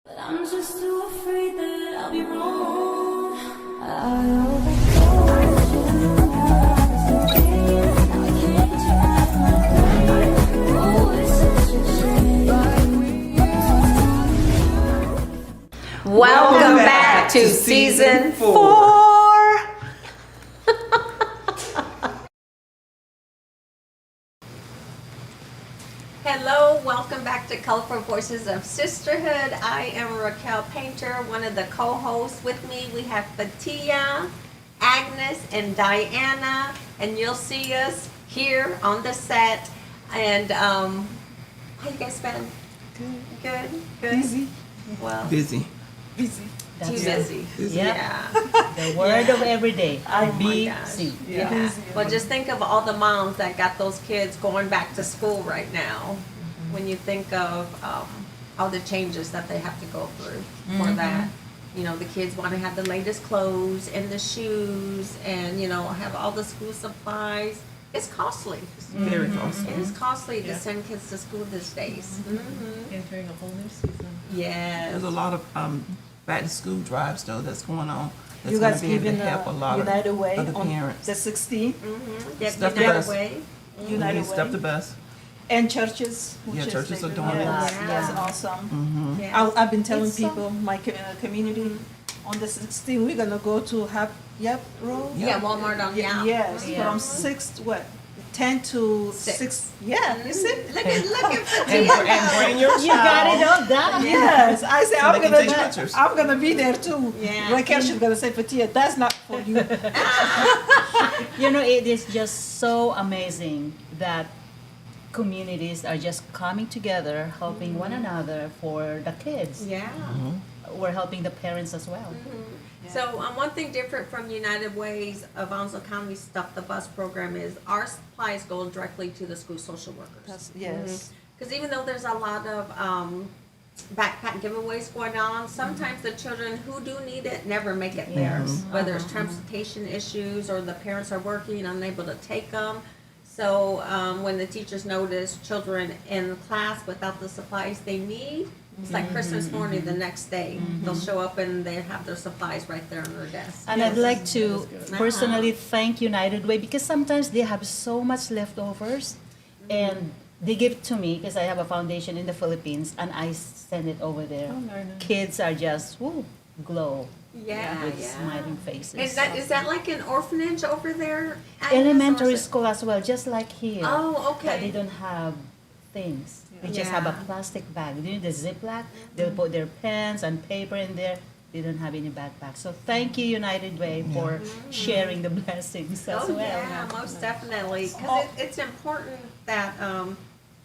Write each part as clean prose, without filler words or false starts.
But I'm just too afraid that I'll be wrong. I overthought you. I can't drive my way. Oh, it's such a shame. Welcome back to season 4. Hello, welcome back to Colorful Voices of Sisterhood. I am Raquel Painter, one of the co-hosts. With me, we have Fatia, Agnes, and Diana, and you'll see us here on the set. And how you guys been? Good. Busy. Well, Busy. too busy. Yeah. Yeah. The word of every day. Oh my busy. gosh. Yeah. Well, just think of all the moms that got those kids going back to school right now. When you think of all the changes that they have to go through for that. You know, the kids want to have the latest clothes and the shoes and, you know, have all the school supplies. It's costly. Very costly. It is costly to send kids to school these days. Entering a whole new season. Yes. There's a lot of back to school drives though that's going on. That's You gonna guys be able to giving help a lot United of Way other on parents. the 16th, Get Stuff the United bus. Way. United Stuff the Way, bus. and churches. Yeah, which churches is are like- doing it. yes, Yeah. That's awesome. Yes. I've been telling It's so- people, my community, on the 16th, we're gonna go to Road. Yeah, Walmart on Yes, Yeah. from 10 to 6. Yeah, you see? Look at And Fatia. bring your child. You got it all down. Yes, I say So they can take pictures. I'm gonna be there too. Yeah. Raquel, she's gonna say, Fatia, that's not for you. You know, it is just so amazing that communities are just coming together, helping one another for the kids. Yeah. We're helping the parents as well. So one thing different from United Way's Alonzo County Stop the Bus program is our supplies go directly to the school social workers. Yes. Because even though there's a lot of backpack giveaways going on, sometimes the children who do need it never make it theirs. Whether it's transportation issues or the parents are working, unable to take them. So when the teachers notice children in class without the supplies they need, it's like Christmas morning the next day. They'll show up and they have their supplies right there on their desk. And I'd like to good. personally thank United Way because sometimes they have so much leftovers and they give it to me because I have a foundation in the Philippines and I send it over there. very nice. Kids are just glow Yeah, with yeah. smiling faces. Is that like an orphanage over there? Agnes, or Elementary is it- school as well, just like here. Oh, But they okay. don't have things. They just have a Yeah. plastic bag. You know, the Ziploc, they'll put their pens and paper in there. They don't have any backpack. So thank you, United Way, for sharing the blessings as Oh, well. yeah, most definitely. Because it's important that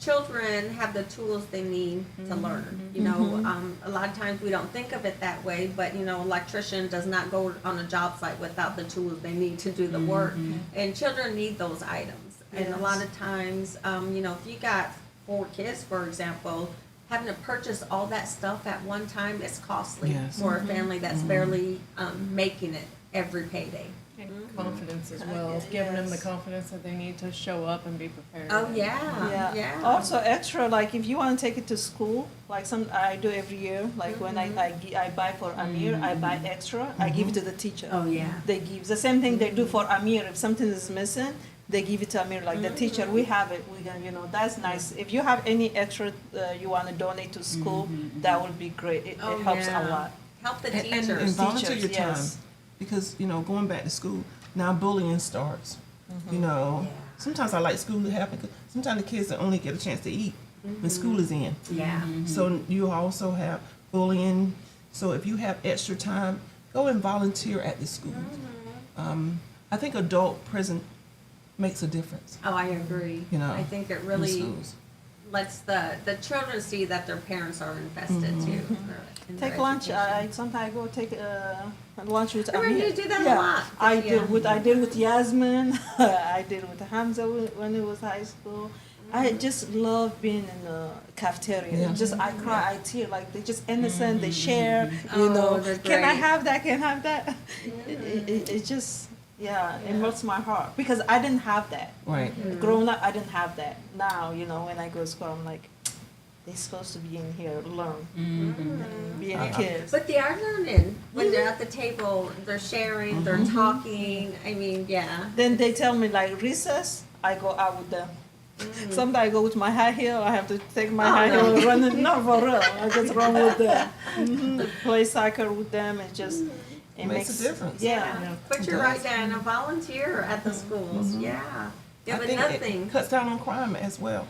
children have the tools they need to learn. You know, a lot of times we don't think of it that way, but you know, electrician does not go on a job site without the tools they need to do the work. And children need those items. And a lot of times, you know, if you got 4 kids, for example, having to purchase all that stuff at one time is costly Yes. for a family that's barely making it every payday. And confidence as well, Yes. giving them the confidence that they need to show up and be prepared. Oh, yeah, yeah. Also extra, like if you want to take it to school, like I do every year, like when I buy for Amir, I buy extra, I give it to the teacher. Oh, yeah. They give, the same thing they do for Amir, if something is missing, they give it to Amir, like the teacher, we have it, we can, you know, that's nice. If you have any extra you want to donate to school, that would be great, it Oh, helps yeah. a lot. Help the And teachers. volunteer Teachers, your time. yes. Because, you know, going back to school, now bullying starts. You know, sometimes I like school to happen because sometimes the kids only get a chance to eat when school is in. Yeah. So you also have bullying. So if you have extra time, go and volunteer at the school. I think adult prison makes a difference Oh, I agree. You know, I think it in really schools. lets the children see that their parents are invested too. in their Take lunch, education. I sometimes go take lunch with I remember Amir. you do that a Yeah. lot. I Yeah. did with Yasmin, I did with Hamza when it was high school. I just love being in the cafeteria. Yeah. Just I cry, I tear, like they're just innocent. They share, you Oh, know. they're Can I great. have that? Can I have that? It just it melts my heart because I didn't have that. Right. Growing up, I didn't have that. Now, you know, when I go to school, I'm like, they're supposed to be in here, learn, Mm-hmm. being Yeah. kids. But they are learning when they're at the table. They're sharing. They're talking. I mean, yeah. Then they tell me like recess, I go out with them. Sometimes I go with my high heel. I have to take my high heel and run it. No, for real. I just run with them. Play soccer with them and just it Makes a difference. Yeah. Put your right down and volunteer at the schools. Yeah. Yeah, I but think nothing. it cuts down on crime as well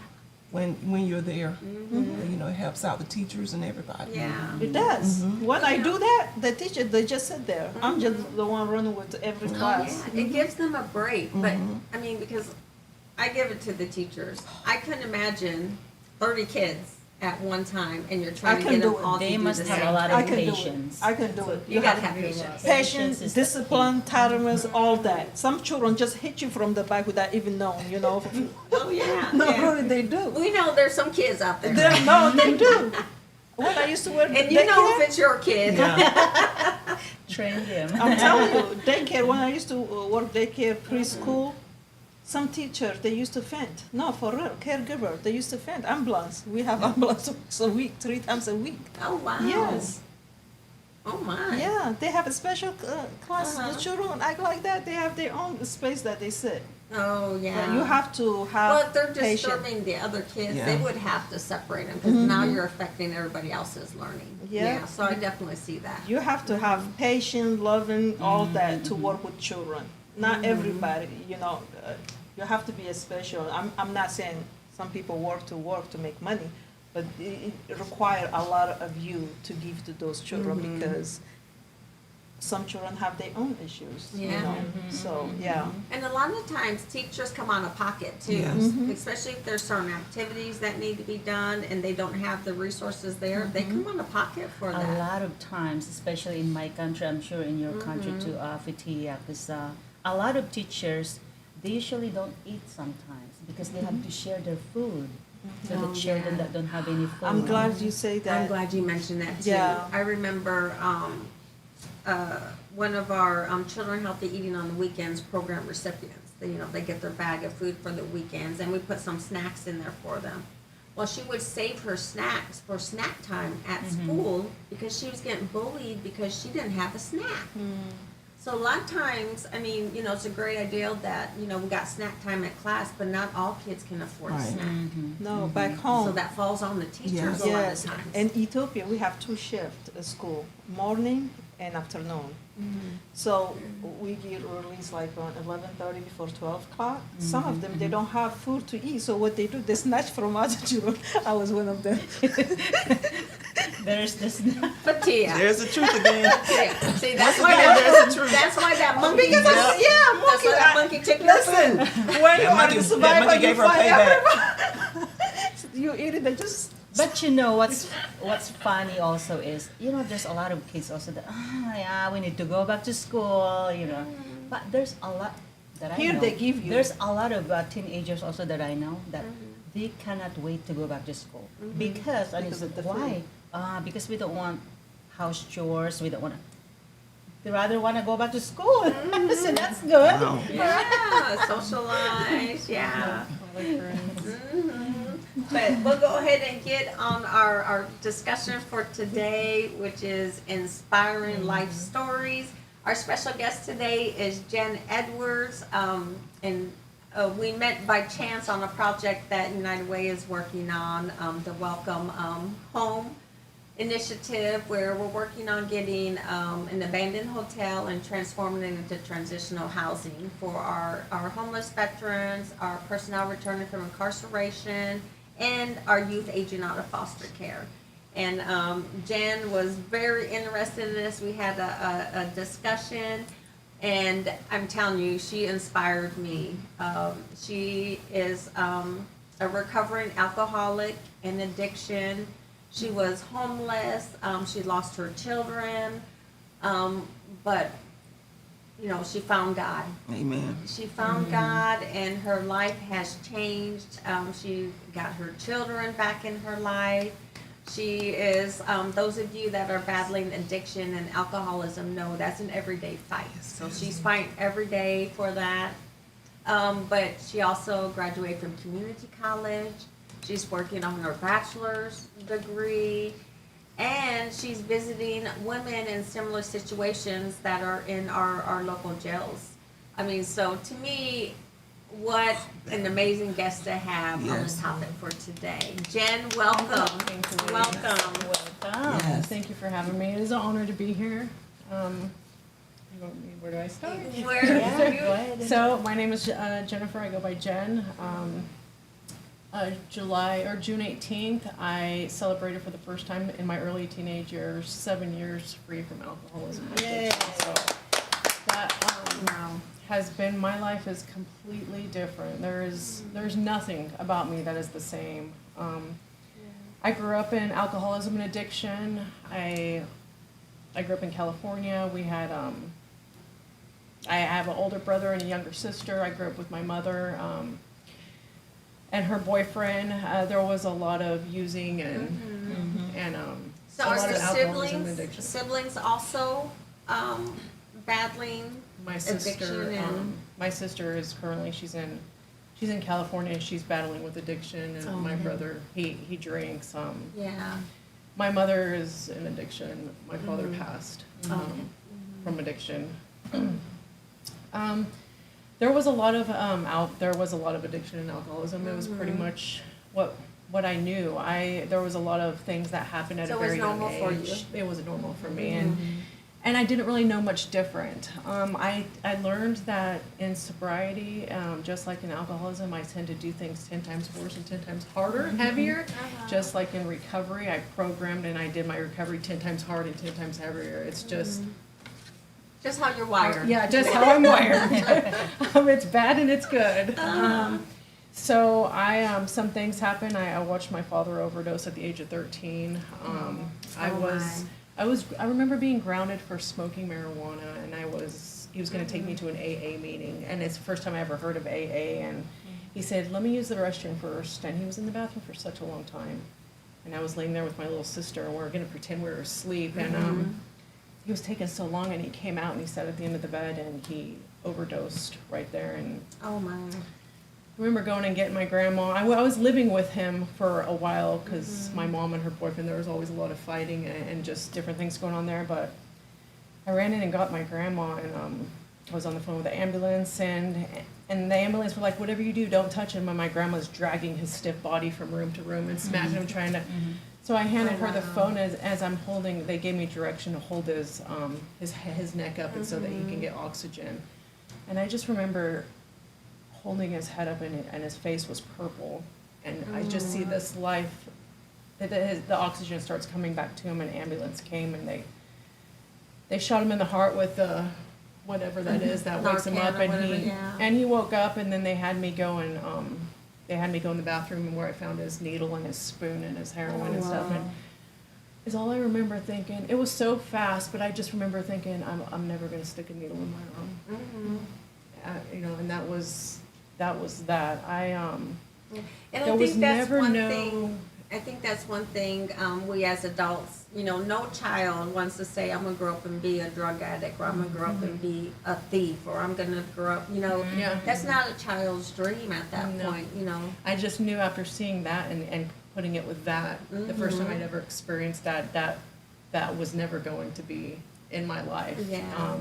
when you're there. You know, it helps out the teachers and everybody. Yeah. It does. When I do that, the teacher they just sit there. I'm just the one running with every class. Yeah, it gives them a break, but I mean, because I give it to the teachers. I couldn't imagine 30 kids at one time and you're trying I to can get them do it. all to They do must the have same a lot I of can do it. patience. I can do it. You gotta have patience. Patience, is the discipline, tolerance, all that. Some children just hit you from the back without even knowing, you know. Oh, yeah. No, yeah. really, they do. We know there's some kids out there. No, they do. When I used to work And you know daycare, if it's your kid. Train them. I'm telling you, daycare, when I used to work daycare, preschool, some teachers, they used to faint. No, for real, caregiver, they used to faint. Ambulance, we have ambulance once a week, 3 times a week. Oh, wow. Yes. Oh, my. Yeah, they have a special class. Uh-huh. The children act like that. They have their own space that they sit. Oh, yeah. You have to have Well, if they're patience. disturbing the other kids, Yeah. they would have to separate them because now you're affecting everybody else's learning. Yeah. So I definitely see that. You have to have patience, loving, all that to work with children. Not everybody, you know. You have to be a special. I'm not saying some people work to make money, but it requires a lot of you to give to those children because some children have their own issues. You Yeah. know? So yeah. And a lot of times teachers come out of pocket too, Yes. especially if there's certain activities that need to be done and they don't have the resources there. They come out of pocket for A that. lot of times, especially in my country, I'm sure in your country too, Fitia, because a lot of teachers, they usually don't eat sometimes because they have to share their food to the Oh, children yeah. that don't have any food. I'm glad you say that. I'm glad you mentioned that too. Yeah. I remember one of our Children Healthy Eating on the Weekends program recipients. They get their bag of food for the weekends, and we put some snacks in there for them. Well, she would save her snacks for snack time at school because she was getting bullied because she didn't have a snack. So a lot of times, I mean, it's a great idea that, we got snack time at class, but not all kids can afford a Right. snack. No, back home. So that falls on the teachers Yes. a lot Yes, of times. in Ethiopia we have 2 shifts at school, morning and afternoon. So we get released like around 11:30 before 12 o'clock. Some of them they don't have food to eat, so what they do they snatch from other children. I was one of them. There's this. Fatia. There's the truth again. Yeah. See, that's Once why again, there's the that, truth. that's why that monkey. Because That's monkey. why that monkey took your Listen, food. when you are monkey- the that survivor, monkey you gave her find payback. everybody. You eat it, they just. But you know what's funny also is there's a lot of kids also that yeah, we need to go back to school, but there's a lot that I Here know. they give you. There's a lot of teenagers also that I know that they cannot wait to go back to school because Because of the why? Because we don't want house chores. We don't want to. They rather want to go back to school. So that's good. Wow. Yeah, socialize. Yeah. Probably friends. But we'll go ahead and get on our discussion for today, which is inspiring life stories. Our special guest today is Jenn Edwards, and we met by chance on a project that United Way is working on, the Welcome Home initiative, where we're working on getting an abandoned hotel and transforming it into transitional housing for our homeless veterans, our personnel returning from incarceration, and our youth aging out of foster care. And Jen was very interested in this. We had a discussion, and I'm telling you, she inspired me. She is a recovering alcoholic and addiction. She was homeless. She lost her children, but she found God. Amen. She found God, and her life has changed. She got her children back in her life. She is, those of you that are battling addiction and alcoholism know that's an everyday fight. So she's fighting every day for that. But she also graduated from community college. She's working on her bachelor's degree, and she's visiting women in similar situations that are in our local jails. I mean, so to me, what an amazing guest to have on the Yes. topic for today. Jen, welcome. Thank you, ladies. Welcome. Welcome. Yes. Thank you for having me. It is an honor to be here. Where do I start? Where Yeah, do you? go ahead. So my name is Jennifer. I go by Jen. June 18th, I celebrated for the first time in my early teenage years 7 years free from alcoholism. and Yay. addiction. So that Wow. has been, my life is completely different. There's nothing about me that is the same. I grew up in alcoholism and addiction. I grew up in California. We had I have an older brother and a younger sister. I grew up with my mother and her boyfriend. There was a lot of using and So a are lot the of alcoholism and siblings, addiction. siblings also battling My addiction sister, and? my sister is currently she's in California. She's battling with addiction, and my brother he drinks. Yeah. My mother is in addiction. My father passed from addiction. There was a lot of addiction and alcoholism. It was pretty much what I knew. There was a lot of things that happened at So a it was very young normal for age. you? It was normal for me, and I didn't really know much different. I learned that in sobriety, just like in alcoholism, I tend to do things 10 times worse and 10 times harder and heavier. Just like in recovery, I programmed and I did my recovery 10 times hard and 10 times heavier. It's just Just how you're wired. yeah, just how I'm wired. It's bad and it's good. So some things happened. I watched my father overdose at the age of 13. I remember being grounded for smoking marijuana, and he was going to take me to an AA meeting, and it's the first time I ever heard of AA, and he said, let me use the restroom first, and he was in the bathroom for such a long time. And I was laying there with my little sister, and we were going to pretend we were asleep, and he was taking so long, and he came out and he sat at the end of the bed and he overdosed right there. And Oh my. I remember going and getting my grandma. I was living with him for a while because my mom and her boyfriend, there was always a lot of fighting and just different things going on there. But I ran in and got my grandma, and I was on the phone with the ambulance, and the ambulance were like, whatever you do, don't touch him. And my grandma's dragging his stiff body from room to room and smacking him, trying to. So I handed her the phone as I'm holding. They gave me direction to hold his neck up and so that he can get oxygen. And I just remember holding his head up and his face was purple, and I just see this life. The oxygen starts coming back to him, and ambulance came and they shot him in the heart with the whatever that is that wakes him Narcan up, or and whatever, yeah. he woke up, and then they had me go in the bathroom where I found his needle and his spoon and his heroin and stuff. And is all I remember thinking. It was so fast, but I just remember thinking, I'm never going to stick a needle in my arm. And that was that. And I There was think that's never one no- thing. I think that's one thing we as adults, no child wants to say, I'm gonna grow up and be a drug addict, or I'm gonna grow up and be a thief, or I'm gonna grow up, Yeah. that's not a child's dream at that No. point, I just knew after seeing that and putting it with that, the first time I'd ever experienced that was never going to be in my life. Yeah.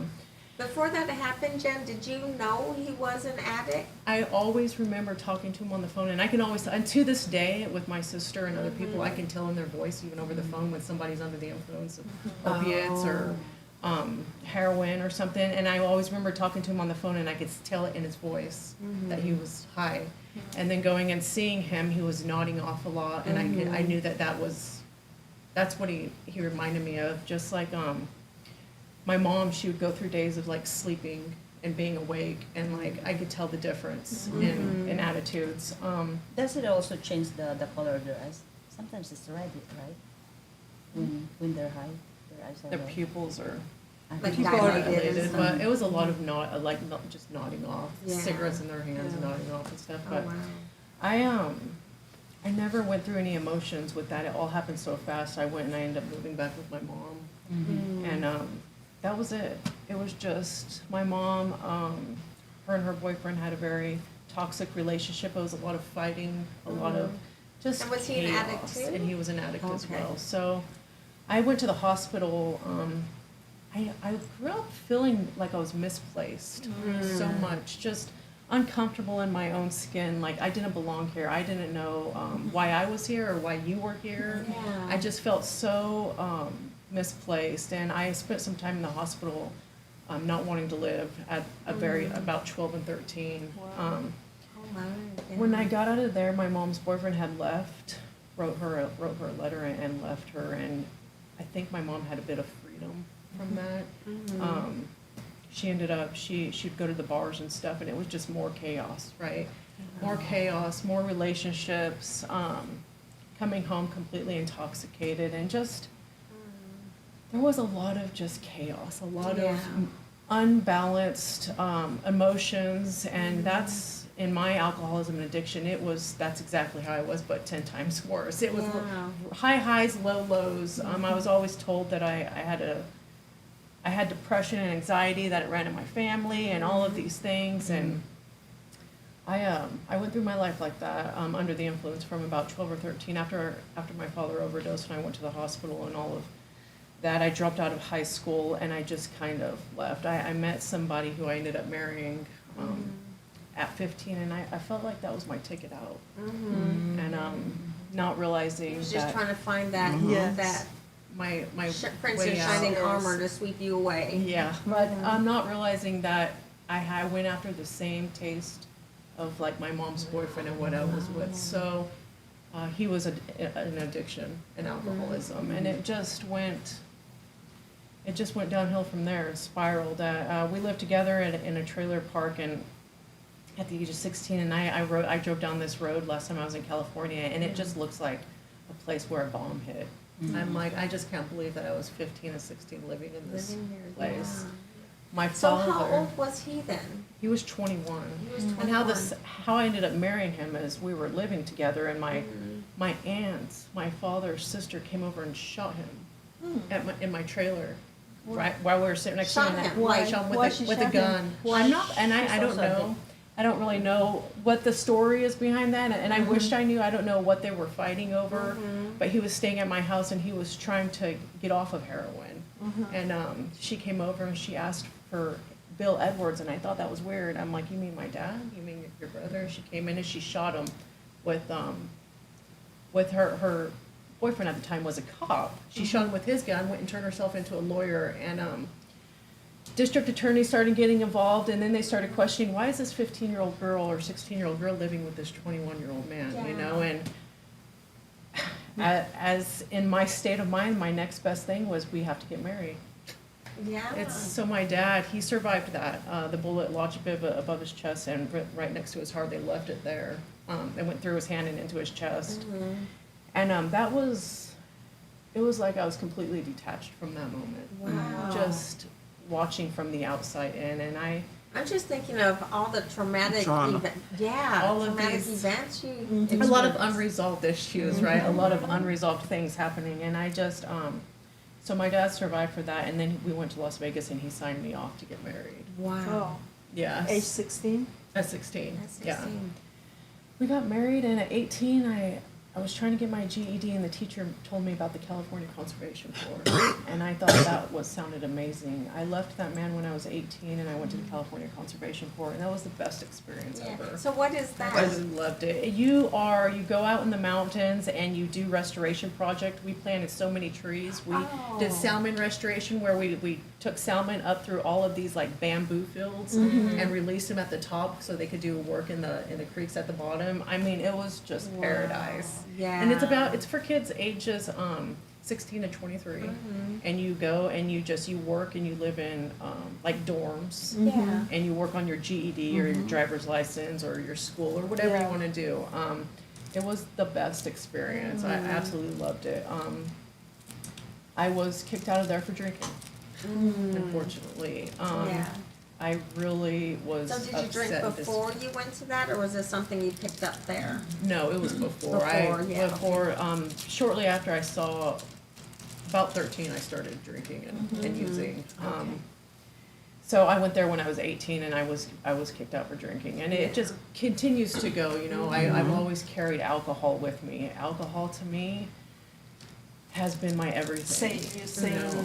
Before that happened, Jen, did you know he was an addict? I always remember talking to him on the phone, and I can always, and to this day, with my sister and other people, I can tell in their voice, even over the phone, when somebody's under the influence of opiates or heroin or something. And I always remember talking to him on the phone, and I could tell it in his voice that he was high. And then going and seeing him, he was nodding off a lot, and I knew that's what he reminded me of. Just like my mom, she would go through days of like sleeping and being awake, and like I could tell the difference in attitudes. Does it also change the color of their eyes? Sometimes it's red, right? When they're high, their eyes are Their red. pupils are Like dilated, dilated. but it was a lot of not just nodding off, Yeah. cigarettes in their hands, nodding off and stuff. Oh, But wow. I never went through any emotions with that. It all happened so fast. I went and I ended up moving back with my mom, and that was it. It was just my mom. Her and her boyfriend had a very toxic relationship. It was a lot of fighting, a lot of just And was he an addict chaos, too? and he was an addict as Okay. well. So I went to the hospital. I grew up feeling like I was misplaced so much, just uncomfortable in my own skin. Like I didn't belong here. I didn't know why I was here or why you were here. Yeah. I just felt so misplaced, and I spent some time in the hospital, not wanting to live at a very about 12 and 13. Oh my. Yeah. When I got out of there, my mom's boyfriend had left, wrote her a letter and left her, and I think my mom had a bit of freedom from that. She ended up, she'd go to the bars and stuff, and it was just more chaos, right? More chaos, more relationships, coming home completely intoxicated, and just, there was a lot of just chaos, a lot of unbalanced emotions, and that's, in my alcoholism and addiction, that's exactly how I was, but 10 times worse. It was high highs, low lows. I was always told that I had depression and anxiety, that it ran in my family, and all of these things, and I went through my life like that, under the influence from about 12 or 13. After my father overdosed and I went to the hospital and all of that, I dropped out of high school and I just kind of left. I met somebody who I ended up marrying at 15, and I felt like that was my ticket out. And not realizing He was that just trying to find that Yes. that my Prince way in out. shining armor to sweep you away. Yeah, but I'm not realizing that I went after the same taste of like my mom's boyfriend and what I was with. So he was an addiction, an alcoholism, and it just went downhill from there. It spiraled. We lived together in a trailer park, and at the age of 16, and I drove down this road last time I was in California, and it just looks like a place where a bomb hit. I'm like, I just can't believe that I was 15 and 16 living in this Living here, place. yeah. My So father, how old was he then? he was 21. He was And how I ended up marrying him is we were living together, and my aunts, my father's sister, came over and shot him in my trailer, right while we were sitting next to Shot him. him? Why? Why? Why she With a shot gun. him? Why? I'm not, and I don't know. I don't really know what the story is behind that, and I wished I knew. I don't know what they were fighting over, but he was staying at my house and he was trying to get off of heroin. And she came over and she asked for Bill Edwards, and I thought that was weird. I'm like, you mean my dad? You mean your brother? And she came in and she shot him with her boyfriend at the time was a cop. She shot him with his gun, went and turned herself into a lawyer, and district attorney started getting involved, and then they started questioning, why is this 15-year-old girl or 16-year-old girl living with this 21-year-old man, you know? And as in my state of mind, my next best thing was we have to get married. Yeah. So my dad, he survived that. The bullet lodged a bit above his chest and right next to his heart. They left it there. It went through his hand and into his chest. And it was like I was completely detached from that moment. Wow. Just watching from the outside in, and I'm just thinking of all the traumatic Trauma. All of traumatic these- events you a lot of experienced. unresolved issues, right? A lot of unresolved things happening, and I just so my dad survived for that, and then we went to Las Vegas and he signed me off to get married. Wow. Oh, Yeah. age 16? At 16. That's Yeah. 16. We got married, and at 18, I was trying to get my GED, and the teacher told me about the California Conservation Corps, and I thought that sounded amazing. I left that man when I was 18, and I went to the California Conservation Corps, and that was the best experience Yeah. ever. So what is that? I loved it. You go out in the mountains and you do restoration project. We planted so many trees. We did salmon restoration where we took salmon up through all of these like bamboo fields and released them at the top so they could do work in the creeks at the bottom. I mean, it was just paradise. Yeah. And it's for kids ages 16 to 23. And you go and you work and you live in like dorms. Yeah. And you work on your GED or your driver's license or your school or whatever you want to do. It was the best experience. I absolutely loved it. I was kicked out of there for drinking, unfortunately. Yeah. I really was So did you upset. drink and before you went to that, or was this something you picked up there? No, it was before. Before, Shortly after I saw, about 13, I started drinking and using. So I went there when I was 18, and I was kicked out for drinking, and it just continues to go. You know, I've always carried alcohol with me. Alcohol to me has been my everything. You know,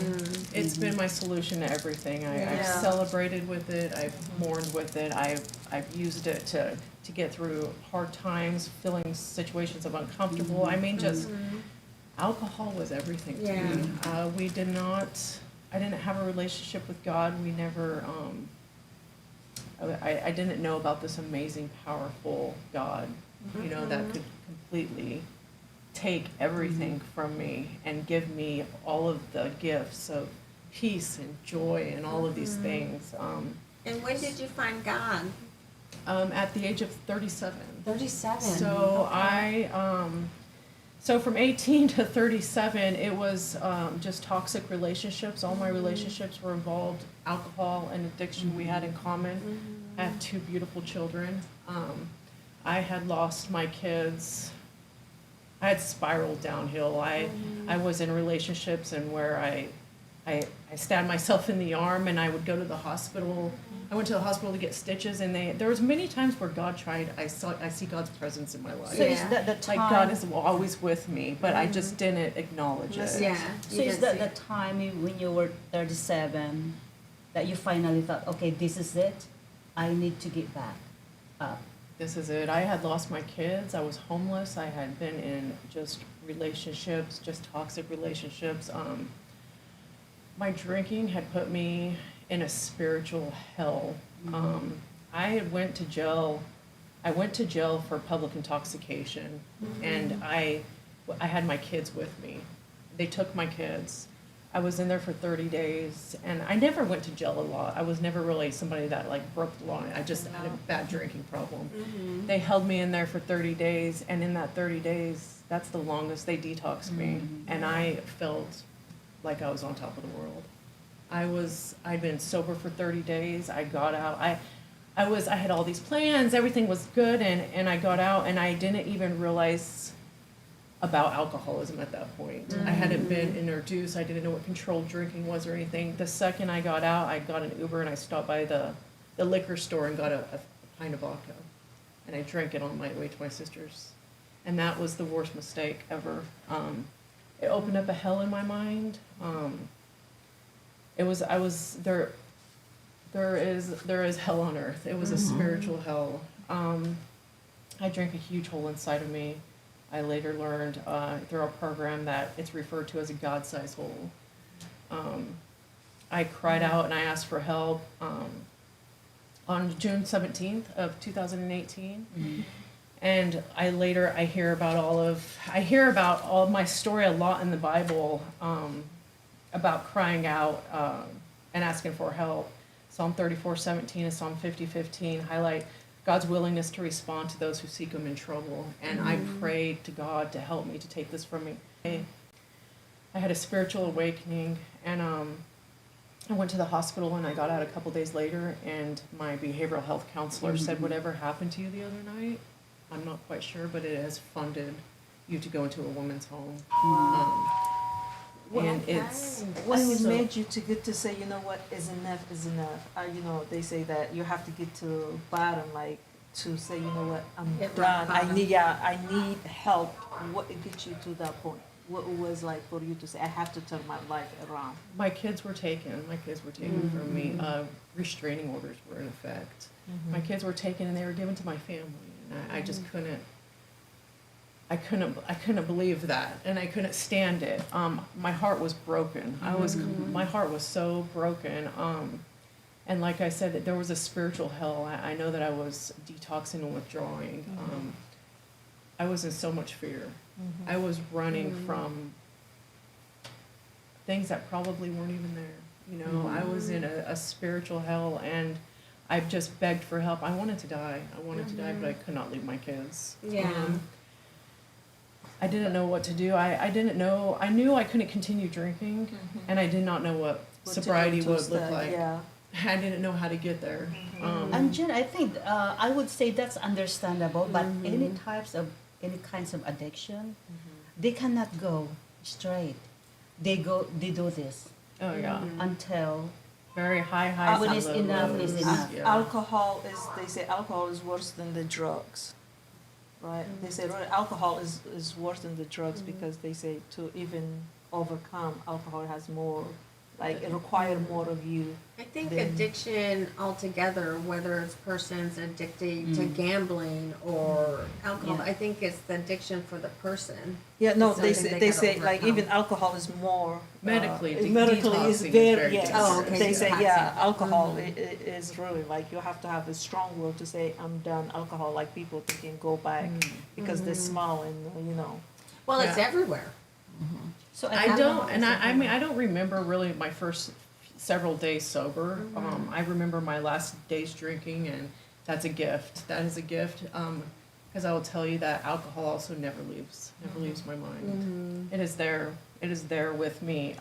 it's been my solution to everything. I've Yeah. celebrated with it. I've mourned with it. I've used it to get through hard times, feeling situations of uncomfortable. I mean, just alcohol was everything to me. We did not. I didn't have a relationship with God. We never. I didn't know about this amazing, powerful God. You know, that could completely take everything from me and give me all of the gifts of peace and joy and all of these things. And when did you find God? At the age of 37. 37. So so from 18 to 37, it was just toxic relationships. All my relationships were involved alcohol and addiction we had in common. I have 2 beautiful children. I had lost my kids. I had spiraled downhill. I was in relationships and where I stabbed myself in the arm, and I would go to the hospital. I went to the hospital to get stitches, and there was many times where God tried. I see God's presence in my life. So is that the time? Like God is always with me, but I just didn't acknowledge it. Yeah. So is that the time when you were 37 that you finally thought, okay, this is it. I need to get back up. This is it. I had lost my kids. I was homeless. I had been in just relationships, just toxic relationships. My drinking had put me in a spiritual hell. I went to jail. I went to jail for public intoxication, and I had my kids with me. They took my kids. I was in there for 30 days, and I never went to jail a lot. I was never really somebody that like broke the law. I just had a bad drinking problem. They held me in there for 30 days, and in that 30 days, that's the longest they detoxed me, and I felt like I was on top of the world. I'd been sober for 30 days. I got out. I had all these plans. Everything was good, and I got out, and I didn't even realize about alcoholism at that point. I hadn't been introduced. I didn't know what controlled drinking was or anything. The second I got out, I got an Uber, and I stopped by the liquor store and got a pint of vodka, and I drank it on my way to my sister's, and that was the worst mistake ever. It opened up a hell in my mind. There is hell on earth. It was a spiritual hell. I drank a huge hole inside of me. I later learned through our program that it's referred to as a God-sized hole. I cried out and I asked for help on June 17th of 2018. And I hear about all of my story a lot in the Bible, about crying out and asking for help. Psalm 34:17 and Psalm 50:15 highlight God's willingness to respond to those who seek Him in trouble. And I prayed to God to help me, to take this from me. I had a spiritual awakening, and I went to the hospital, and I got out a couple days later, and my behavioral health counselor said, whatever happened to you the other night, I'm not quite sure, but it has funded you to go into a women's home. And it's What made you to get to say, you know what, is enough is enough? You know, they say that you have to get to bottom, like to say, you know what, I'm Hit rock done. bottom. I need help. What get you to that point? What was like for you to say, I have to turn my life around? my kids were taken. My kids were taken from me. Restraining orders were in effect. My kids were taken, and they were given to my family, and I just couldn't. I couldn't believe that, and I couldn't stand it. My heart was broken. My heart was so broken. And like I said, there was a spiritual hell. I know that I was detoxing and withdrawing. I was in so much fear. I was running from things that probably weren't even there. You know, I was in a spiritual hell, and I just begged for help. I wanted to die. But I could not leave my kids. Yeah. I didn't know what to do. I knew I couldn't continue drinking, and I did not know what sobriety would look like. Yeah. I didn't know how to get there. And Jen, I think I would say that's understandable, but any kinds of addiction, they cannot go straight. They do this Oh yeah. until very high highs When and it's low enough, lows. it's enough. Yeah. Alcohol is, they say alcohol is worse than the drugs, right? They say really, alcohol is worse than the drugs because they say to even overcome, alcohol has more, like it requires more of you. I think Then- addiction altogether, whether it's persons addicted to gambling or alcohol, Yeah. I think it's the addiction for the person. Yeah, no, It's they something say, they they gotta say like overcome. even alcohol is more. Medically, medically is detoxing is very, very yes. Oh, okay, They say, detoxing. yeah, alcohol is really like, you have to have a strong will to say, I'm done alcohol, like people thinking go back because they smile and, you know. Well, it's Yeah. everywhere. So I don't, and I mean, I don't remember really my first several days sober. I remember my last days drinking, and that's a gift. That is a gift, because I will tell you that alcohol also never leaves my mind. It is there. It is there with me.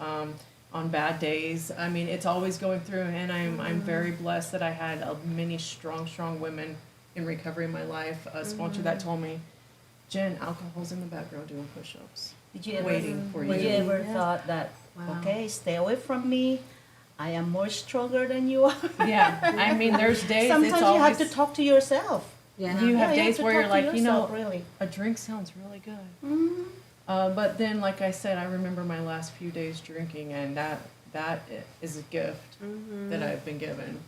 On bad days, I mean, it's always going through, and I'm very blessed that I had many strong women in recovery in my life. A sponsor that told me, Jen, alcohol's in the background doing push-ups. Did you ever, Waiting for Did you you. ever Yeah. thought that, Wow. okay, stay away from me, I am more stronger than you are? Yeah, I mean, there's days Sometimes it's you always, have to talk to yourself. Yeah. you have Yeah, days to where talk you're to like, you know, yourself, really. a drink sounds really good. Mhm. But then, like I said, I remember my last few days drinking, and that is a gift that I've been given.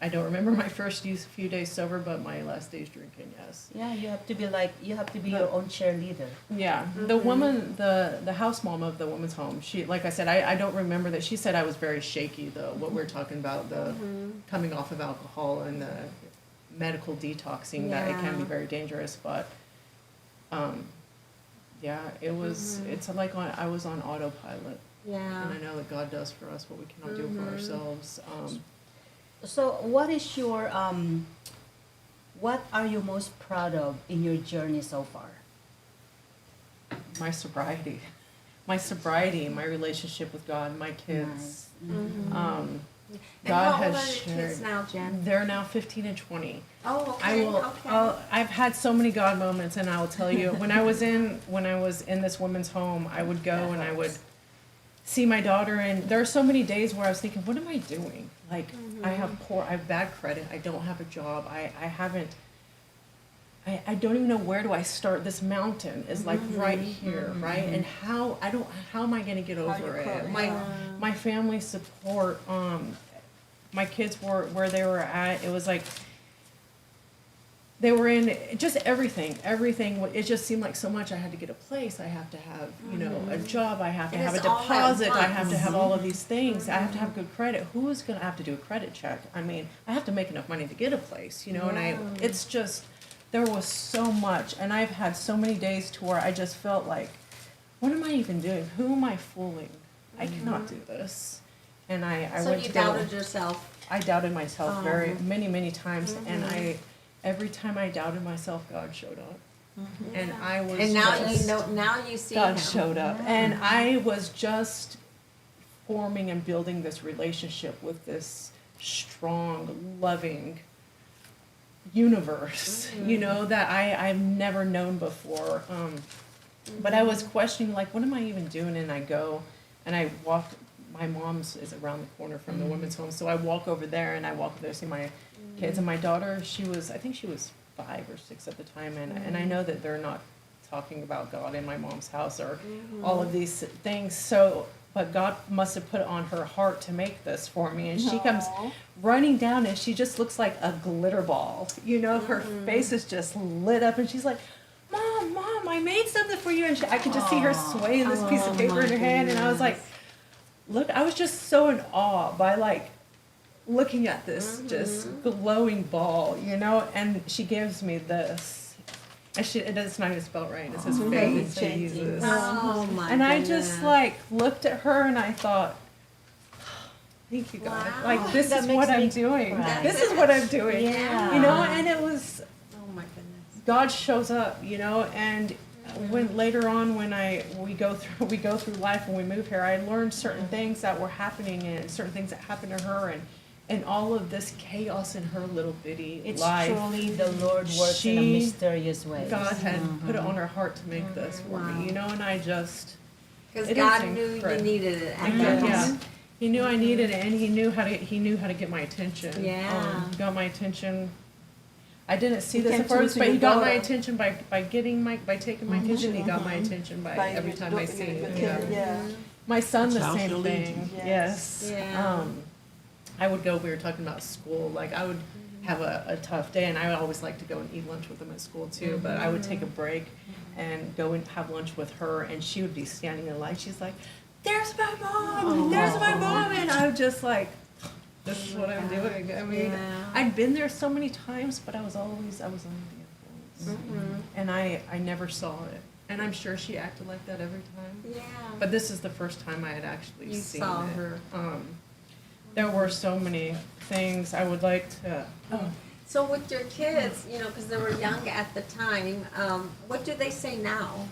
I don't remember my first few days sober, but my last days drinking, yes. Yeah, you have to be like, you have to be your own cheerleader. Yeah, the woman, the house mom of the woman's home, she, like I said, I don't remember that. She said I was very shaky, though, what we're talking about, the coming off of alcohol and the medical detoxing, that it can be Yeah. very dangerous, but, yeah, it was, it's like I was on autopilot. Yeah. And I know that God does for us what we cannot do for ourselves. So what is your, what are you most proud of in your journey so far? My sobriety, my relationship with God, my kids. Nice. And God how old has are your kids shared. now, Jen? They're now 15 and 20. Oh, I okay. will. Okay. I've had so many God moments, and I will tell you. When I was in this woman's home, I would go and I would see my daughter, and there are so many days where I was thinking, what am I doing? Like, I have bad credit. I don't have a job. I don't even know where do I start. This mountain is like right here, right? And how am I gonna get over you it? cope, My family support, my kids were where they were at. It was like they were in just everything. It just seemed like so much. I had to get a place. I have to have, a job. I have to And have a it's all at deposit. I have to once. have all of these things. I have to have good credit. Who's gonna have to do a credit check? I mean, I have to make enough money to get a place, and it's just, there was so much. And I've had so many days to where I just felt like, what am I even doing? Who am I fooling? I cannot do this. And I So went you to go. doubted yourself. I doubted myself many times, and every time I doubted myself, God showed up, and I was. And now just, you know. Now you see God him. showed up, and I was just forming and building this relationship with this strong, loving universe, that I've never known before. But I was questioning, like, what am I even doing? And I go, and I walk. My mom's is around the corner from the women's home, so I walk over there, and I walk over there to see my kids. And my daughter, I think she was 5 or 6 at the time, and I know that they're not talking about God in my mom's house or all of these things. So, but God must have put it on her heart to make this for me, and she comes running down, and she just looks like a glitter ball. Her face is just lit up, and she's like, Mom, I made something for you. And I could just see her swaying this piece of paper in her hand. And I was like, look, I was just so in awe by like looking at this just glowing ball, and she gives me this. And it's not even spelled right. It says faith in Jesus. Oh my And I goodness. just like looked at her and I thought, thank you, God. Wow. Like, this That is makes what I'm me doing. cry. This is what I'm doing. Yeah. And it was, Oh my goodness. God shows up, and when later on when we go through life and we move here, I learned certain things that were happening and certain things that happened to her and all of this chaos in her little bitty It's life. truly the Lord works in a She- mysterious way. God had put it on her heart to make this for Wow. me, and I just Because It God is knew you incredible. needed it at Yeah. that Yeah. moment. He knew I needed it, and he knew how to get my attention. Yeah. He got my attention. I didn't see He this came at through first, to but your he got my daughter. attention by taking my attention. He got my attention by every time I see your him. kid, Yeah. yeah. My son, the Child same shall lead thing. you. Yes. Yeah. I would go. We were talking about school. Like I would have a tough day, and I would always like to go and eat lunch with him at school too. But I would take a break and go and have lunch with her, and she would be standing in line. She's like, "There's my mom! There's my mom!" And I'm just like, "This is what I'm doing." I mean, Yeah. I'd been there so many times, but I was under the influence, and I never saw it. And I'm sure she acted like that every time. Yeah. But this is the first time I had actually You seen saw it. her. There were so many things I would like to. So with your kids, you know, because they were young at the time, what do they say now?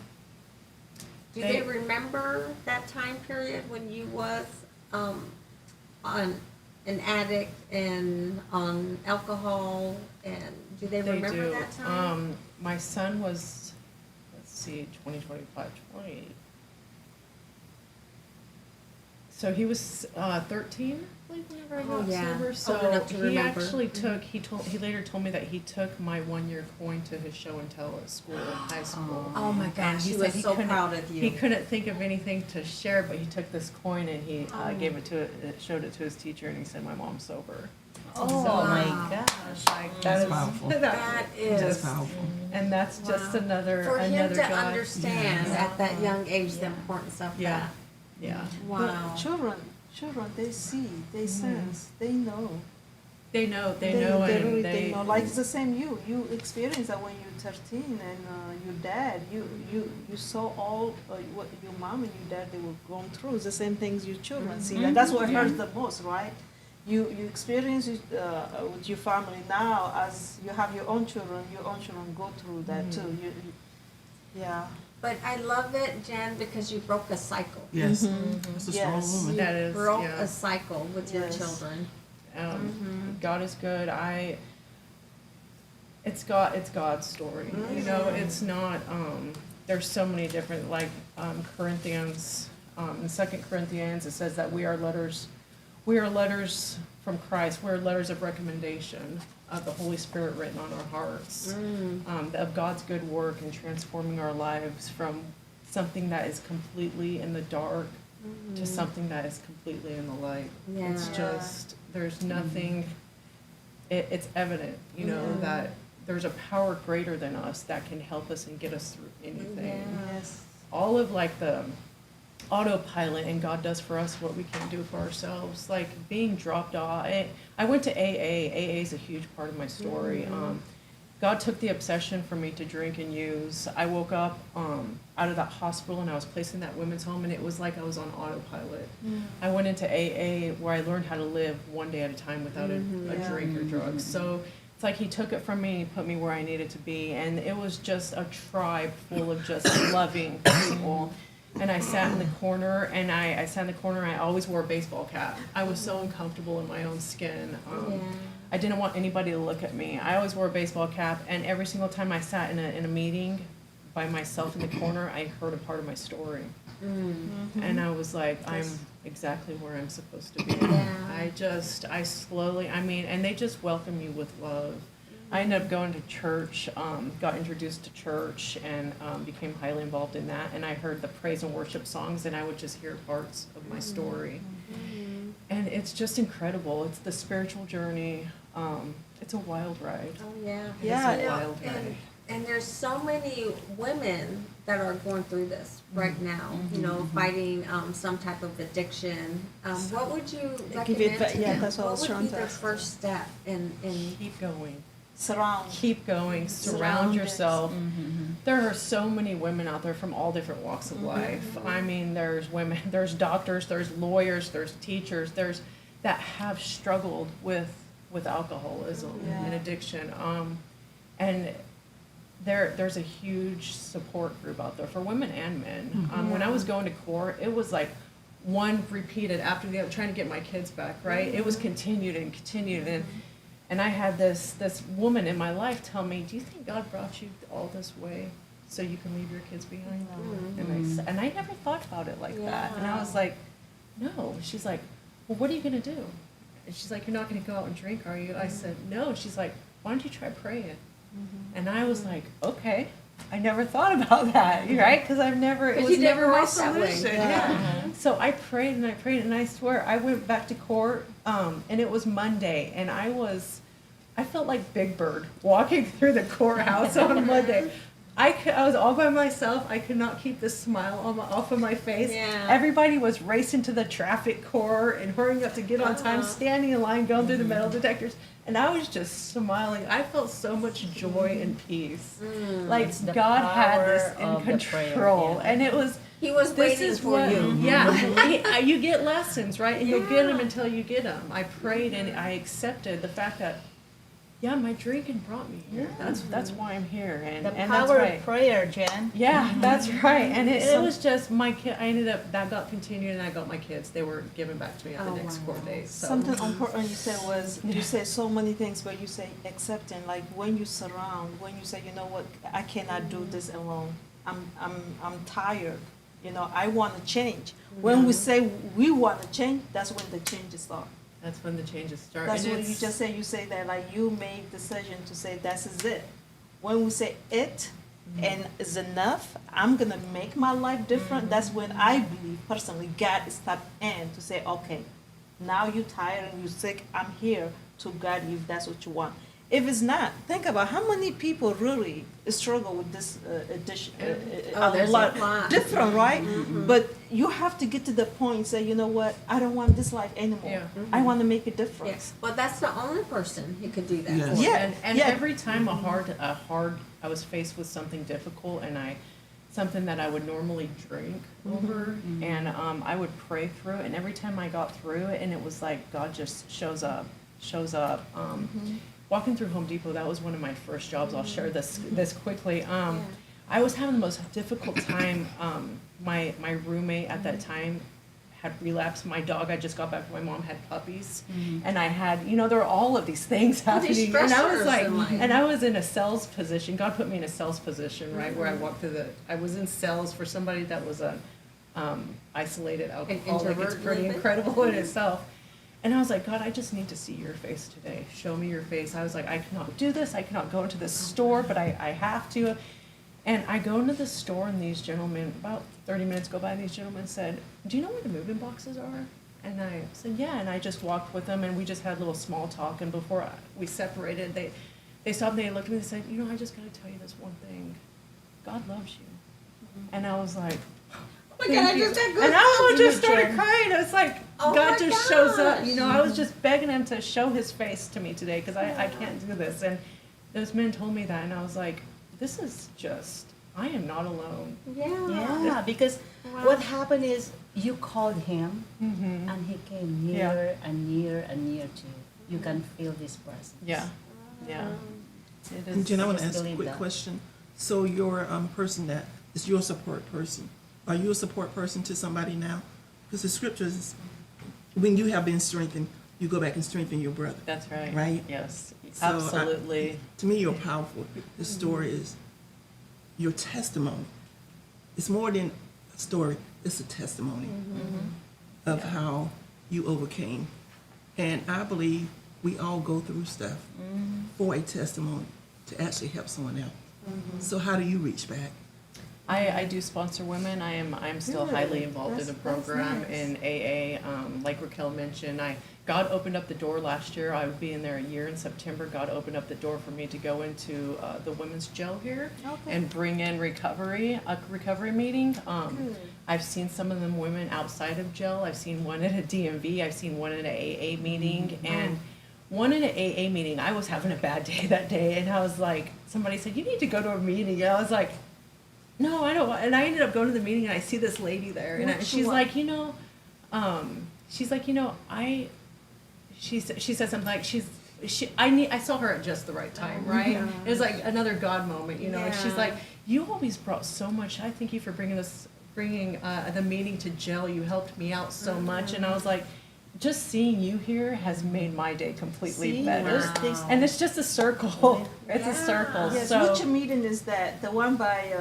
Do they They- remember that time period when you was on an addict and on alcohol, and do they They remember do. that time? My son was, let's see, 20. So he was 13, I believe, whenever I Oh, got yeah. sober. Old So enough to he remember. actually took. He later told me that he took my 1-year coin to his show and tell at school, in high school. Oh my And gosh, he he said was he so couldn't- proud of He you. couldn't think of anything to share, but he took this coin and he gave it to showed it to his teacher, and he said, "My mom's sober." Oh Wow. my gosh. Like That's powerful. That is. That's powerful. And that's just Wow. another For him another to guy. understand Yeah. at that young age the importance of Yeah. that. Yeah. Wow. But children, they see, they sense, they know. They know, They and really they know. Like it's the same you experience that when you're 13 and your dad, you saw all what your mom and your dad they were going through. It's the same things your children see, and that's what hurts the most, right? You experience it with your family now as you have your own children go through that too. Yeah. But I love it, Jen, because you broke a cycle. Yes. Mm-hmm. That's a strong Yes. woman. That is, Broke yeah. a cycle with your Yes. children. God is good. It's God's story. You know, it's not. There's so many different Corinthians. In 2 Corinthians, it says that we are letters from Christ. We're letters of recommendation of the Holy Spirit written on our hearts, of God's good work in transforming our lives from something that is completely in the dark to something that is completely in the light. It's Yeah. just, there's nothing, it's evident, you know, that there's a power greater than us that can help us and get us through anything. Yes. All of the autopilot, and God does for us what we can't do for ourselves, like being dropped off. I went to AA. AA is a huge part of my story. God took the obsession for me to drink and use. I woke up out of that hospital and I was placed in that women's home, and it was like I was on autopilot. I went into AA where I learned how to live one day at a time without a drink or drugs. So it's like he took it from me and put me where I needed to be, and it was just a tribe full of just loving people. And I sat in the corner, and I sat in the corner, and I always wore a baseball cap. I was so uncomfortable in my own skin. I didn't want anybody to look at me. I always wore a baseball cap, and every single time I sat in a meeting by myself in the corner, I heard a part of my story. And I was like, I'm exactly where I'm supposed to be. I slowly, and they just welcome you with love. I ended up going to church, got introduced to church, and became highly involved in that. And I heard the praise and worship songs, and I would just hear parts of my story. And it's just incredible. It's the spiritual journey. It's a wild ride. Oh, yeah. Yeah, It's a You know, wild ride. and there's so many women that are going through this right now, you know, fighting some type of addiction. What would you recommend to yeah, them? that's what I was What trying would be to their ask. first step in Keep going. Surround. Keep going. Surround Surround yourself. There are so many women out there from all different walks of life. I mean, there's women, there's doctors, there's lawyers, there's teachers, there's that have struggled with alcoholism and addiction. And there's a huge support group out there for women and men. When I was going to court, it was like one repeated after the other, trying to get my kids back, right? It was continued and continued. And I had this woman in my life tell me, "Do you think God brought you all this way so you can leave your kids behind?" And I never thought about it like that. And I was like, "No." She's like, well, what are you going to do? And she's like, you're not going to go out and drink, are you? I said, no. And she's like, why don't you try praying? And I was like, okay. I never thought about that, right? Because I've never, it Because was you never never my walked that way. solution. Yeah. So I prayed and I prayed, and I swear I went back to court, and it was Monday, and I felt like Big Bird walking through the courthouse on Monday. I was all by myself. I could not keep the smile off of my face. Yeah. Everybody was racing to the traffic court and hurrying up to get on time, standing in line, going through the metal detectors. And I was just smiling. I felt so much joy and peace. Like It's the God had this power of in the prayer, control. yeah. And it was, He was this waiting is for what, you. yeah, you get lessons, right? And you'll get them Yeah. until you get them. I prayed and I accepted the fact that, yeah, my drinking brought me here. That's why I'm here. And The and that's power right. of prayer, Jen. Yeah, that's right. And it was just my kid. I ended up, that got continued, and I got my kids. They were given back to me at the Oh, next wow. 4 days. So. Something important you said was, you say so many things, but you say accepting, like when you surround, when you say, you know what, I cannot do this alone. I'm tired, you know, I want to change. When we say we want to change, that's when the changes start. That's when the changes start. That's And what you it's- just say. You say that like you made decision to say this is it. When we say it and is enough, I'm gonna make my life different. That's when I believe personally God is step in to say, okay, now you're tired and you're sick. I'm here to guide you if that's what you want. If it's not, think about how many people really struggle with this addiction. Oh, there's a lot. Different, right? But you have to get to the point and say, you know what? I don't want this life anymore. Yeah. I want to make a difference. Yes. Well, that's the only person who could do that. Yes. for you. Yeah. And yeah. every time I was faced with something difficult, and something that I would normally drink over, and I would pray through it, and every time I got through it, and it was like God just shows up. Walking through Home Depot, that was one of my first jobs. I'll share this quickly. I was having the most difficult time. My roommate at that time had relapsed. My dog, I just got back from my mom, had puppies, and I had, there were all of these things All these happening, and I was stressors like, in life. and I was in a sales position. God put me in a sales position, right, where I walked through I was in sales for somebody that was a isolated alcoholic. It's introvert pretty maybe? incredible in itself. And I was like, God, I just need to see your face today. Show me your face. I was like, I cannot do this. I cannot go into this store, but I have to. And I go into the store, and these gentlemen, about 30 minutes go by, and these gentlemen said, do you know where the moving boxes are? And I said, yeah. And I just walked with them, and we just had a little small talk. And before we separated, they stopped, and they looked at me and said, I just got to tell you this one thing. God loves you. And I was like, Oh my God, I just got and I goosebumps. just started crying. I was like, Oh God my just shows up. gosh. I was just begging Him to show His face to me today, because I can't do this. And those men told me that, and I was like, this is just, I am not alone. Yeah. Yeah, because what happened is you called him, Mm-hmm. and he came nearer and nearer and near to you. You can feel his presence. Yeah, yeah. It And is. Jen, I want to just ask a believe quick that. question. So your person that is your support person, are you a support person to somebody now? Because the scriptures, when you have been strengthened, you go back and strengthen your brother. That's right. Right? Yes, So I- absolutely. To me, you're powerful. The story is your testimony. It's more than a story, it's a testimony of how you overcame. And I believe we all go through stuff for a testimony to actually help someone else. So how do you reach back? I do sponsor women. I'm still Good. highly involved in the That's program nice. in AA. Like Raquel mentioned, God opened up the door last year. I would be in there a year in September. God opened up the door for me to go into the women's jail here and bring in a recovery meeting. I've seen some of them women outside of jail. I've seen one at a DMV. I've seen one at an AA meeting, and one in an AA meeting. I was having a bad day that day, and I was like, somebody said, you need to go to a meeting. And I was like, no, I don't want. And I ended up going to the meeting, and I see this lady there, and she's like, she said something like, I saw her at just the right time, right? Yeah. It was like another God moment, And she's Yeah. like, you always brought so much. I thank you for bringing the meeting to jail. You helped me out so much, and I was like, just seeing you here has made my day completely See? better. This- And it's just a circle. It's a circle. Yes, So which meeting is that? The one by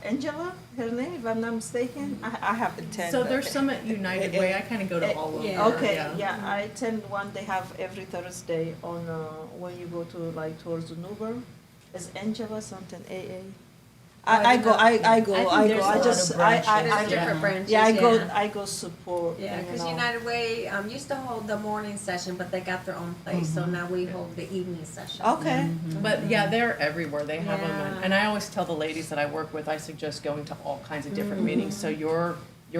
Angela, her name, if I'm not mistaken? I have attended. so there's some at United Way. I kind of go to all of them. Yeah. Okay, Yeah. yeah, I attend one they have every Thursday on, when you go to like towards the Newburgh. It's Angela something, AA. I go, I think I there's go, a I lot just, of I, branches. There's I, different I, branches. yeah, I go support, Yeah, you because know. United Way used to hold the morning session, but they got their own place, so now we hold the evening session. Okay, But yeah, they're everywhere. They have them, Yeah. and I always tell the ladies that I work with, I suggest going to all kinds of different meetings so your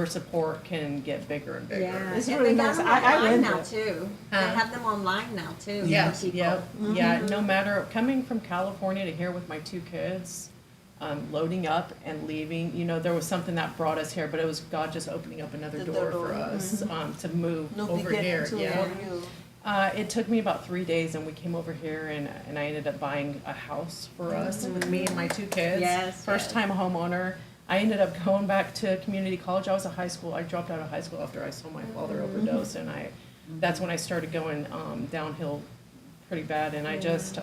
support can get bigger and bigger. Yeah, It's and really they got nice. them I online went now there. too. Huh? They have them online now too. for Yes, people. yep, yeah. No matter coming from California to here with my two kids, loading up and leaving. You know, there was something that brought us here, but it was God just opening up another The door door. for us to move no over beginning here. to Yeah. for you. It took me about 3 days, and we came over here, and I ended up buying a house for us with me and my two kids. Yes, First yes. time homeowner. I ended up going back to community college. I dropped out of high school after I saw my father overdose, and that's when I started going downhill pretty bad. And I just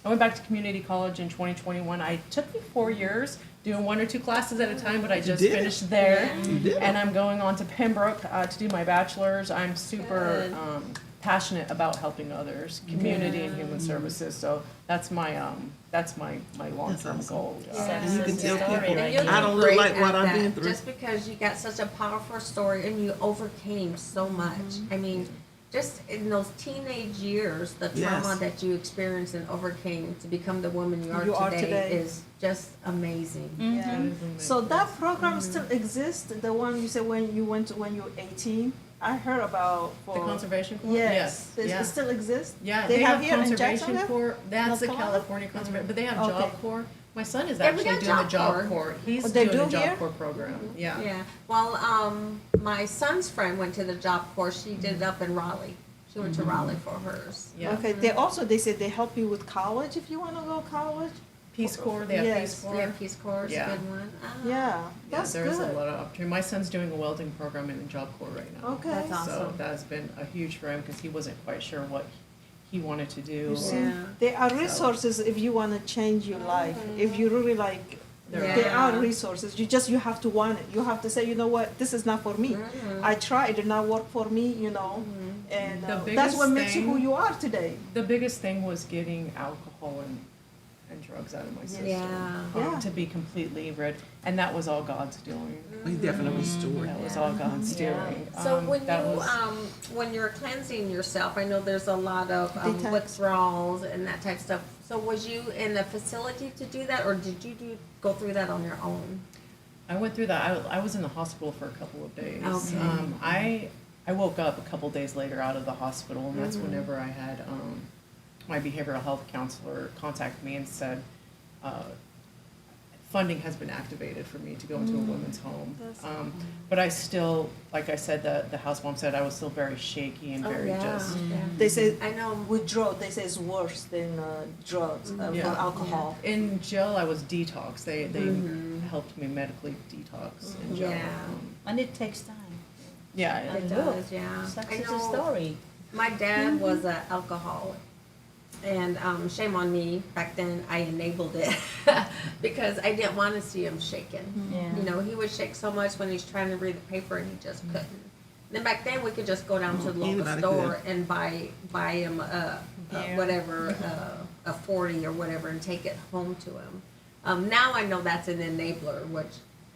I went back to community college in 2021. It took me 4 years doing 1 or 2 classes at a time, but I just did it. finished there. You did it. And I'm going on to Pembroke to do my bachelor's. I'm super Good. passionate about helping others, community and human services. So that's my long-term awesome. goal. Yeah. And you can tell Story people, right And you're I don't look great like what at I've that, been through. Just because you got such a powerful story and you overcame so much. I mean, just in those teenage years, the trauma Yes. that you experienced and overcame to become the woman you are, You are today, today. is just amazing. Yeah. So that program still exists, the one you said when you were 18? I heard about The for. conservation corps? Yes, yeah. it still exists? Yeah, They have here in conservation Jacksonville? corps. That's the North Carolina? California conservation, but they have Okay. Job Corps. My son is Yeah, we actually got doing the Job Job Corps. Corps. He's Oh, they doing the do Job here? Corps program. Yeah. Yeah. Well, my son's friend went to the job course. She did it up in Raleigh. She went to Raleigh for hers. Yeah. Okay, they said they help you with college if you want to go college? Peace Corps. They have Yes. Peace Corps. Yeah, Peace Corps is a Yeah. good one. Ah, Yeah, Yeah, that's there's good. a lot of opportunity. My son's doing a welding program in the Job Corps right now. Okay. That's awesome. So that's been a huge for him because he wasn't quite sure what he wanted to do. You see, Yeah. there are resources if you want to change your life. If you really like, There there are. are resources. You have to want it. You have to say, you know what, this is not for me. I tried, it did not work for me, you know. And The that's biggest what makes you who thing- you are today. The biggest thing was getting alcohol and drugs out of my system. Yeah. Yeah. To be completely rid, and that was all God's doing. We definitely restored. That was all God's Yeah. doing. So when that you was- when you're cleansing yourself, I know there's a lot of Detox. withdrawals and that type of stuff. So was you in a facility to do that, or did you go through that on your own? I went through that. I was in the hospital for a couple of days. Okay. I woke up a couple days later out of the hospital, and that's Mm-hmm. whenever I had my behavioral health counselor contact me and said, funding has been activated for me to go into a women's home. But I still, like I said, the house mom said, I was still very shaky and very just. Yeah. They say I know. withdrawal, they say it's worse than drugs, Yeah. for alcohol. In jail, I was detox. They helped me medically detox in jail. Yeah. And it takes time. Yeah. It Look, does, yeah. I Success know story. my dad was an alcoholic. And shame on me, back then I enabled it because I didn't want to see him shaken. Yeah. You know, he would shake so much when he's trying to read the paper and he just couldn't. Then back then we could just go down to the local Anybody store and buy him Beer. a 40 or whatever and take it home to him. Now I know that's an enabler, which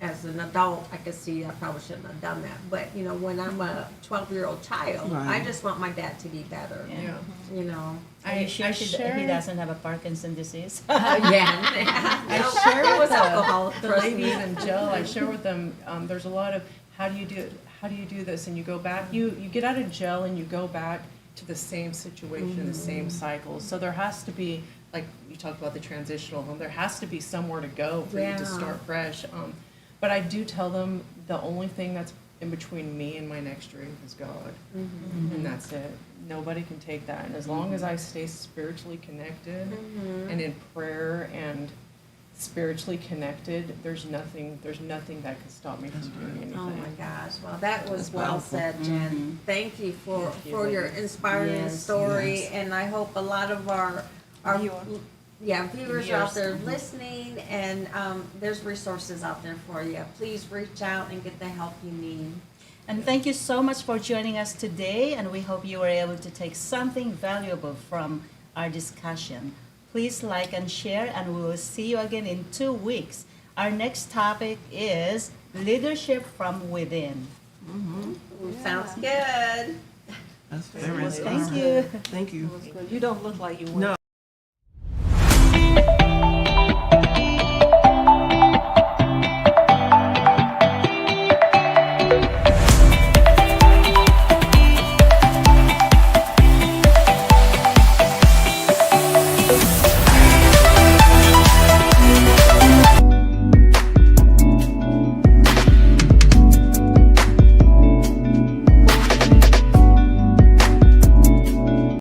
as an adult I could see I probably shouldn't have done that. But you know, when I'm a 12-year-old child, I Right. just want my dad to be better. Yeah. You know. Are you sure I he share- doesn't have a Parkinson disease? Yeah. I share it was with alcohol. the trust ladies me. in jail. I share with them. There's a lot of how do you do this, and you go back. You get out of jail and you go back to the same situation, the same cycles. So there has to be, like you talked about the transitional home. There has to be somewhere to go for you Yeah. to start fresh. But I do tell them the only thing that's in between me and my next dream is God, and that's it. Nobody can take that. And as long as I stay spiritually connected and in prayer and spiritually connected, there's nothing that could stop me from doing anything. Oh my gosh, well, that was That's well powerful. said, Jen. Thank you for your inspiring Yes, story, yes. and I hope a lot of our Viewer. viewers are out Viewers, there listening, and there's resources out there for you. Please reach out and get the help you need. And thank you so much for joining us today, and we hope you were able to take something valuable from our discussion. Please like and share, and we will see you again in 2 weeks. Our next topic is leadership from within. Ooh, sounds good. That's very Thank inspiring. you. Thank you. You don't look like you went No.